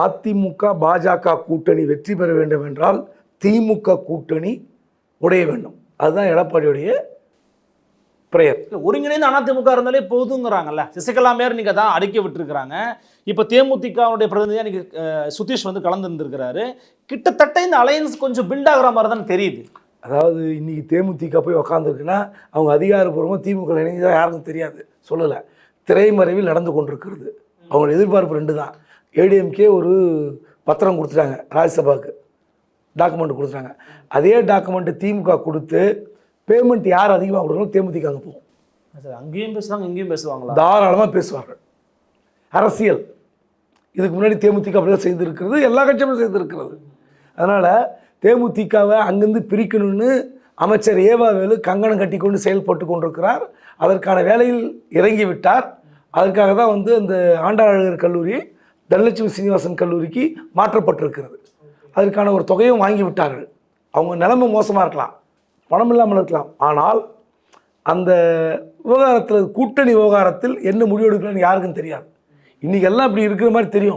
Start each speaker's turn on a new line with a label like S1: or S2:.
S1: அதிமுக பாஜக கூட்டணி வெற்றி பெற வேண்டும் என்றால் திமுக கூட்டணி உடைய வேண்டும். அதுதான் எடப்பாடியுடைய பிரேயர்.
S2: ஒருங்கிணைந்த அதிமுக இருந்தாலே போதுங்கிறாங்கல்ல. சசிகலா மேயர் நீங்க தான் அறிக்கை விட்டுருக்காங்க. இப்போ தேமுதிகவுடைய பிரதிநிதியா நீங்க சுதீஷ் வந்து கலந்துருந்துருக்கிறாரு. கிட்டத்தட்ட இந்த அலையன்ஸ் கொஞ்சம் பில்ட் ஆகிற மாதிரி தான் தெரியுது.
S1: அதாவது இன்னைக்கு தேமுதிக போய் உக்காந்துருக்குன்னா அவங்க அதிகாரப்பூர்வமாக திமுக இணைஞ்சதாக யாருக்கும் தெரியாது, சொல்லலை. திரைமறைவில் நடந்து கொண்டிருக்கிறது. அவங்களோட எதிர்பார்ப்பு ரெண்டு தான். ஏடிஎம்கே ஒரு பத்திரம் கொடுத்துட்டாங்க, ராஜ்யசபாவுக்கு டாக்குமெண்ட் கொடுத்துட்டாங்க. அதே டாக்குமெண்ட்டு திமுக கொடுத்து பேமெண்ட் யார் அதிகமாக கொடுக்கணும் தேமுதிக அங்கே போகும்.
S2: அங்கேயும் பேசுவாங்க, இங்கேயும் பேசுவாங்களா?
S1: தாராளமாக பேசுவார்கள். அரசியல் இதுக்கு முன்னாடி தேமுதிக அப்படிதான் செய்திருக்கிறது, எல்லா கட்சியுமே செய்திருக்கிறது. அதனால் தேமுதிகவை அங்கேருந்து பிரிக்கணும்னு அமைச்சர் ஏவாவேலு கங்கணம் கட்டி கொண்டு செயல்பட்டு கொண்டிருக்கிறார். அதற்கான வேலையில் இறங்கிவிட்டார். அதற்காக தான் வந்து அந்த ஆண்டாளர் கல்லூரி தனலட்சுமி சீனிவாசன் கல்லூரிக்கு மாற்றப்பட்டிருக்கிறது. அதற்கான ஒரு தொகையும் வாங்கி விட்டார்கள். அவங்க நிலைமை மோசமாக இருக்கலாம், பணம் இல்லாமல் இருக்கலாம். ஆனால் அந்த விவகாரத்தில், கூட்டணி விவகாரத்தில் என்ன முடிவு எடுக்கலாம்னு யாருக்கும் தெரியாது. இன்றைக்கி எல்லாம் இப்படி இருக்கிற மாதிரி தெரியும்.